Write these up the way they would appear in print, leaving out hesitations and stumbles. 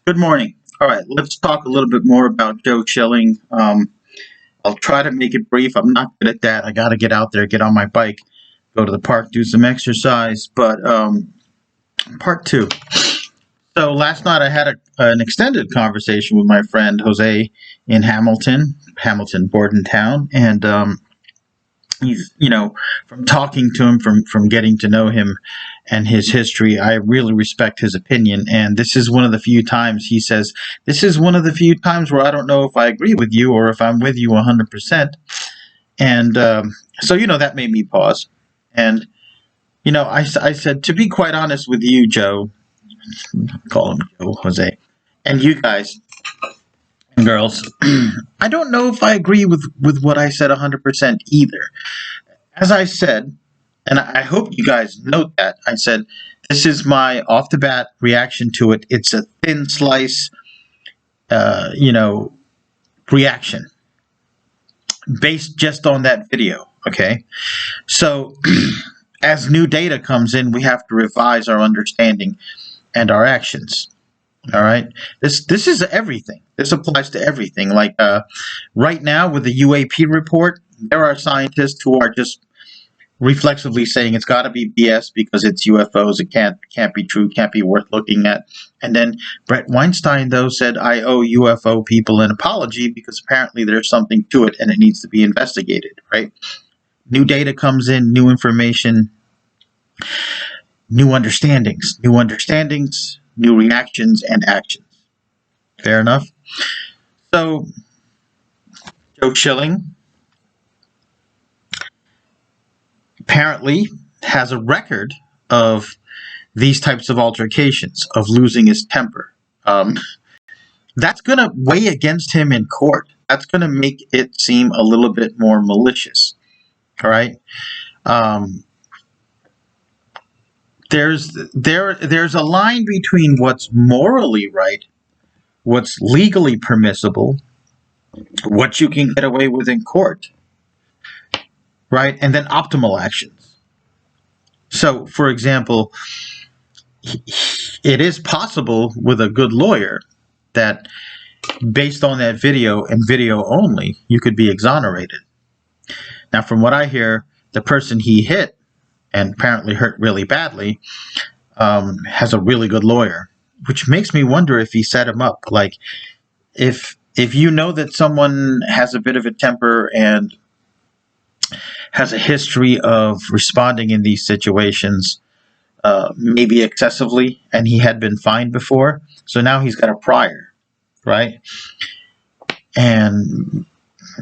Good morning. All right, let's talk a little bit more about Joe Schilling. I'll try to make it brief. I'm not good at that. I got to get out there, get on my bike, go to the park, do some exercise. But part two. So last night I had an extended conversation with my friend Jose in Hamilton, Bordentown, and he's, from talking to him, from getting to know him and his history, I really respect his opinion. And this is one of the few times he says, this is one of the few times where I don't know if I agree with you or if I'm with you 100%. And so that made me pause. And, I said, to be quite honest with you, Joe, call him Joe, Jose, and you guys and girls, I don't know if I agree with what I said 100% either. As I said, and I hope you guys note that, I said, this is my off the bat reaction to it. It's a thin slice, reaction based just on that video. Okay. So as new data comes in, we have to revise our understanding and our actions. All right. This is everything. This applies to everything. Like right now with the UAP report, there are scientists who are just reflexively saying it's got to be BS because it's UFOs. It can't be true. Can't be worth looking at. And then Brett Weinstein, though, said, I owe UFO people an apology because apparently there's something to it and it needs to be investigated. Right. New data comes in, new information, new understandings, new reactions and actions. Fair enough. So Joe Schilling apparently has a record of these types of altercations, of losing his temper. That's going to weigh against him in court. That's going to make it seem a little bit more malicious. All right. There's a line between what's morally right, what's legally permissible, what you can get away with in court, right? And then optimal actions. So, for example, it is possible with a good lawyer that based on that video and video only, you could be exonerated. Now, from what I hear, the person he hit and apparently hurt really badly has a really good lawyer, which makes me wonder if he set him up. Like, if you know that someone has a bit of a temper and has a history of responding in these situations, maybe excessively, and he had been fined before, so now he's got a prior, right? And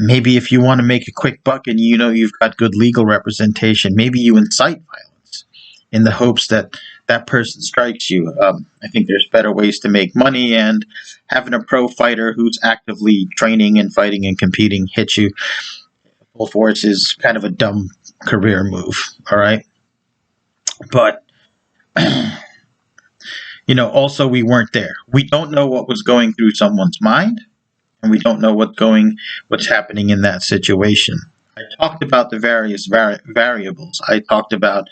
maybe if you want to make a quick buck and you've got good legal representation, maybe you incite violence in the hopes that that person strikes you. I think there's better ways to make money, and having a pro fighter who's actively training and fighting and competing hit you full force is kind of a dumb career move. All right. But, also we weren't there. We don't know what was going through someone's mind, and we don't know what's happening in that situation. I talked about the various variables. I talked about,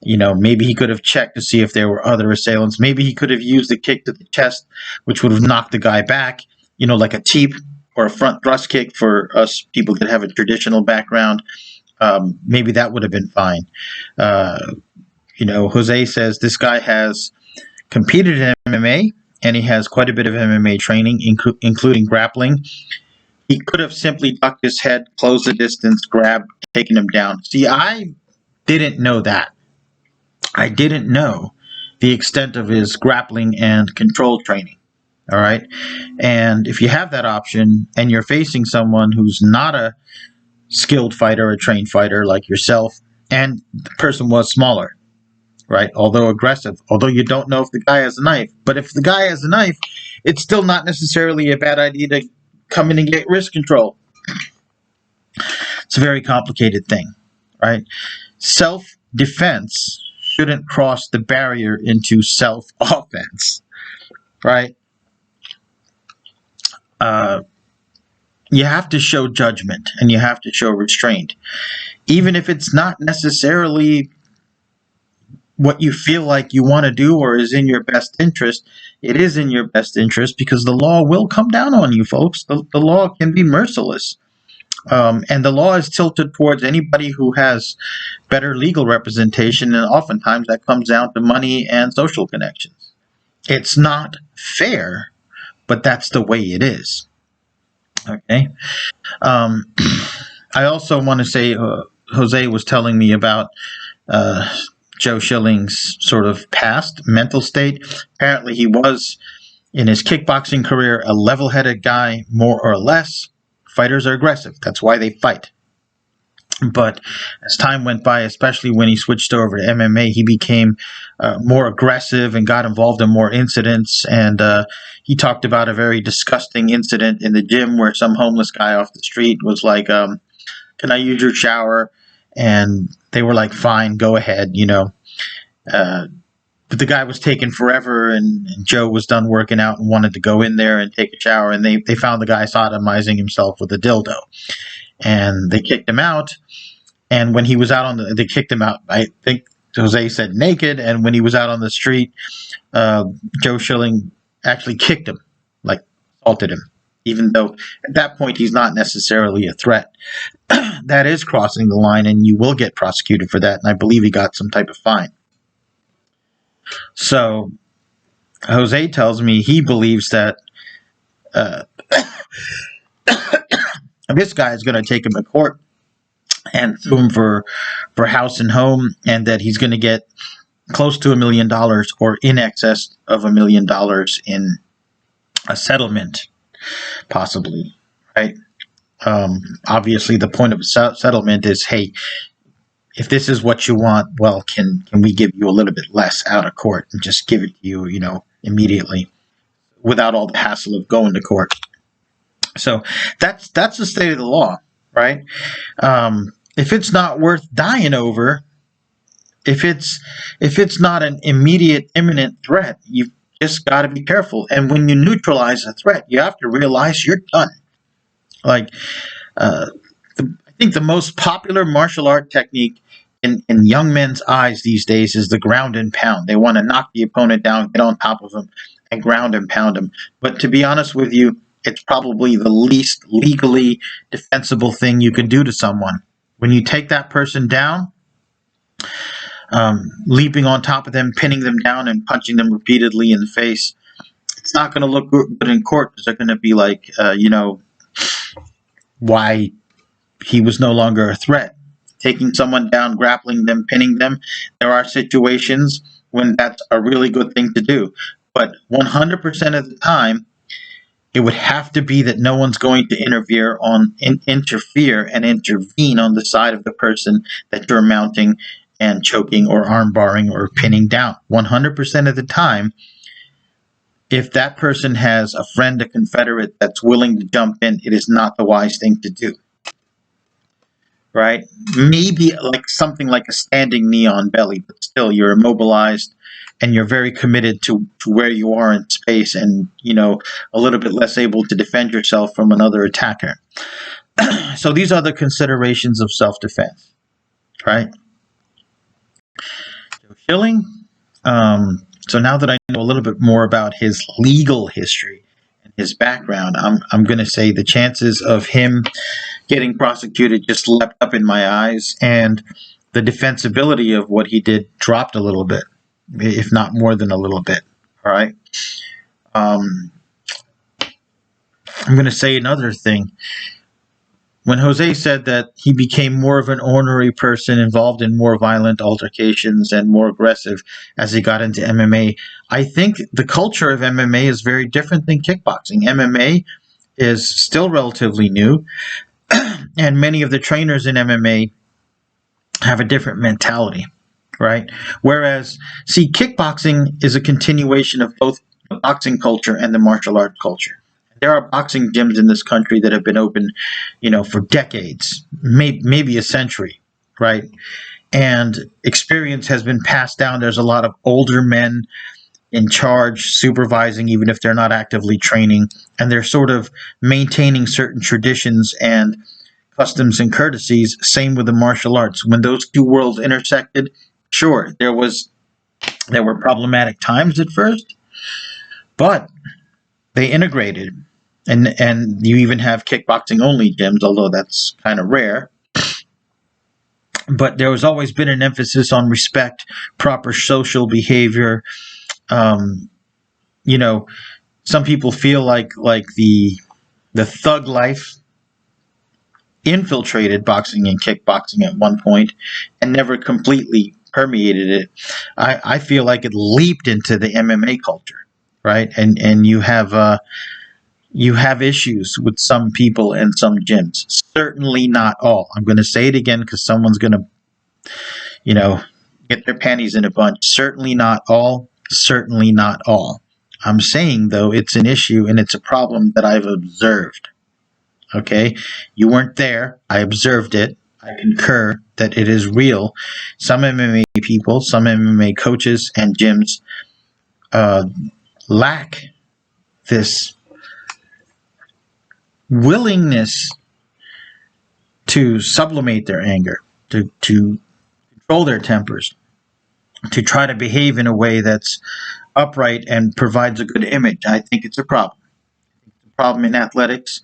maybe he could have checked to see if there were other assailants. Maybe he could have used a kick to the chest, which would have knocked the guy back, like a teep or a front thrust kick for us people that have a traditional background. Maybe that would have been fine. Jose says this guy has competed in MMA, and he has quite a bit of MMA training, including grappling. He could have simply ducked his head, closed the distance, grabbed, taken him down. See, I didn't know that. I didn't know the extent of his grappling and control training. All right. And if you have that option and you're facing someone who's not a skilled fighter, a trained fighter like yourself, and the person was smaller, right? Although aggressive, although you don't know if the guy has a knife. But if the guy has a knife, it's still not necessarily a bad idea to come in and get wrist control. It's a very complicated thing, right? Self-defense shouldn't cross the barrier into self-offense, right? You have to show judgment and you have to show restraint, even if it's not necessarily what you feel like you want to do or is in your best interest, it is in your best interest because the law will come down on you, folks. The law can be merciless. And the law is tilted towards anybody who has better legal representation, and oftentimes that comes down to money and social connections. It's not fair, but that's the way it is. Okay. Um, I also want to say, Jose was telling me about uh, Joe Schilling's sort of past mental state. Apparently, he was in his kickboxing career a level-headed guy, more or less. Fighters are aggressive. That's why they fight. But as time went by, especially when he switched over to MMA, he became more aggressive and got involved in more incidents. And he talked about a very disgusting incident in the gym where some homeless guy off the street was like, "Can I use your shower?" And they were like, "Fine, go ahead," you know. But the guy was taking forever, and Joe was done working out and wanted to go in there and take a shower. And they found the guy sodomizing himself with a dildo. And they kicked him out. And when he was out they kicked him out, I think Jose said naked. And when he was out on the street, Joe Schilling actually kicked him, like assaulted him, even though at that point he's not necessarily a threat. That is crossing the line, and you will get prosecuted for that. And I believe he got some type of fine. So Jose tells me he believes that this guy is going to take him to court and sue him for house and home, and that he's going to get close to $1 million or in excess of $1 million in a settlement, possibly, right? Obviously, the point of a settlement is, hey, if this is what you want, well, can we give you a little bit less out of court and just give it to you, you know, immediately without all the hassle of going to court. So that's the state of the law, right? If it's not worth dying over, if it's not an immediate, imminent threat, you've just got to be careful. And when you neutralize a threat, you have to realize you're done. Like, I think the most popular martial art technique in young men's eyes these days is the ground and pound. They want to knock the opponent down, get on top of them, and ground and pound them. But to be honest with you, it's probably the least legally defensible thing you can do to someone. When you take that person down, leaping on top of them, pinning them down, and punching them repeatedly in the face, it's not going to look good in court because they're going to be like, why he was no longer a threat. Taking someone down, grappling them, pinning them, there are situations when that's a really good thing to do. But 100% of the time, it would have to be that no one's going to interfere and intervene on the side of the person that you're mounting and choking or armbarring or pinning down. 100% of the time, if that person has a friend, a confederate that's willing to jump in, it is not the wise thing to do. Right? Maybe like something like a standing knee on belly, but still you're immobilized and you're very committed to where you are in space, and, you know, a little bit less able to defend yourself from another attacker. So these are the considerations of self-defense, right? Joe Schilling. So now that I know a little bit more about his legal history and his background, I'm going to say the chances of him getting prosecuted just leapt up in my eyes, and the defensibility of what he did dropped a little bit, if not more than a little bit. All right. I'm going to say another thing. When Jose said that he became more of an ornery person, involved in more violent altercations and more aggressive as he got into MMA, I think the culture of MMA is very different than kickboxing. MMA is still relatively new, and many of the trainers in MMA have a different mentality, right? Whereas, see, kickboxing is a continuation of both the boxing culture and the martial art culture. There are boxing gyms in this country that have been open, you know, for decades, maybe a century, right? And experience has been passed down. There's a lot of older men in charge, supervising, even if they're not actively training, and they're sort of maintaining certain traditions and customs and courtesies. Same with the martial arts. When those two worlds intersected, sure, there was There were problematic times at first, but they integrated. And you even have kickboxing only gyms, although that's kind of rare. But there has always been an emphasis on respect, proper social behavior. Um, you know, some people feel like the thug life infiltrated boxing and kickboxing at one point and never completely permeated it. I feel like it leaped into the MMA culture, right? And you have issues with some people and some gyms. Certainly not all. I'm going to say it again because someone's going to, you know, get their panties in a bunch. Certainly not all. Certainly not all. I'm saying, though, it's an issue and it's a problem that I've observed. Okay? You weren't there. I observed it. I concur that it is real. Some MMA people, some MMA coaches and gyms lack this willingness to sublimate their anger, to control their tempers, to try to behave in a way that's upright and provides a good image. I think it's a problem. It's a problem in athletics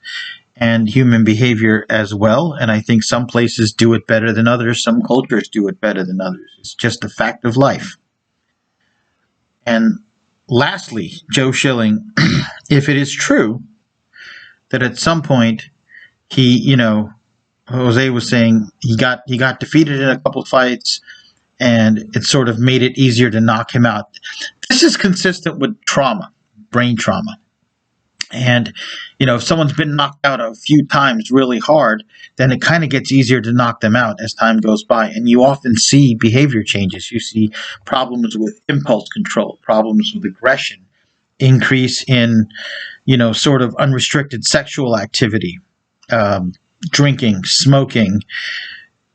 and human behavior as well. And I think some places do it better than others. Some cultures do it better than others. It's just a fact of life. And lastly, Joe Schilling, if it is true that at some point he, Jose was saying he got defeated in a couple of fights and it sort of made it easier to knock him out. This is consistent with trauma, brain trauma. And, if someone's been knocked out a few times really hard, then it kind of gets easier to knock them out as time goes by. And you often see behavior changes. You see problems with impulse control, problems with aggression, increase in, sort of unrestricted sexual activity, drinking, smoking,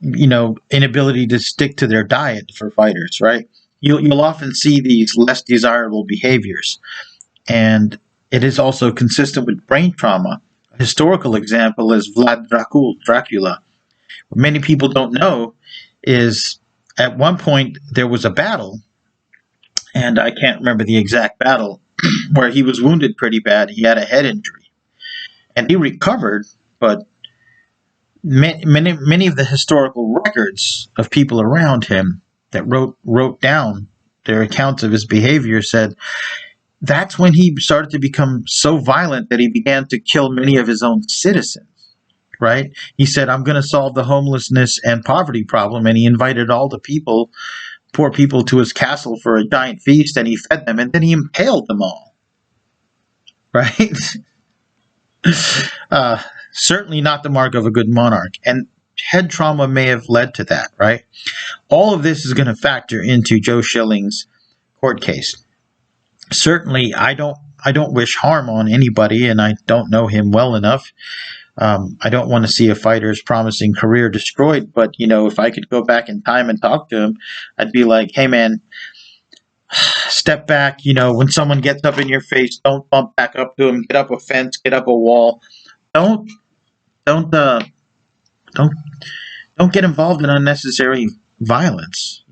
inability to stick to their diet for fighters, right? You'll often see these less desirable behaviors. And it is also consistent with brain trauma. A historical example is Vlad Dracula. What many people don't know is at one point there was a battle, and I can't remember the exact battle, where he was wounded pretty bad. He had a head injury. And he recovered, but many of the historical records of people around him that wrote down their accounts of his behavior said that's when he started to become so violent that he began to kill many of his own citizens, right? He said, I'm going to solve the homelessness and poverty problem, and he invited all the poor people to his castle for a giant feast, and he fed them, and then he impaled them all, right? Certainly not the mark of a good monarch, and head trauma may have led to that, right? All of this is going to factor into Joe Schilling's court case. Certainly, I don't wish harm on anybody, and I don't know him well enough. I don't want to see a fighter's promising career destroyed, but, if I could go back in time and talk to him, I'd be like, hey, man, step back. When someone gets up in your face, don't bump back up to him. Get up a fence, get up a wall. Don't get involved in unnecessary violence.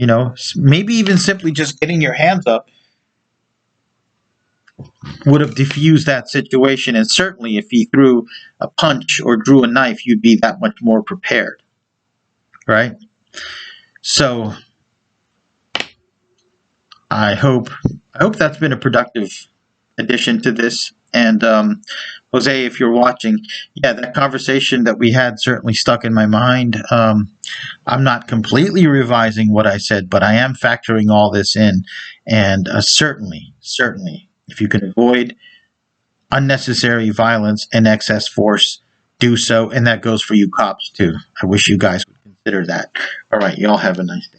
Maybe even simply just getting your hands up would have diffused that situation. And certainly if he threw a punch or drew a knife, you'd be that much more prepared, right? So I hope that's been a productive addition to this. And Jose, if you're watching, that conversation that we had certainly stuck in my mind. I'm not completely revising what I said, but I am factoring all this in. And certainly, if you can avoid unnecessary violence and excess force, do so. And that goes for you cops, too. I wish you guys would consider that. All right, y'all have a nice day.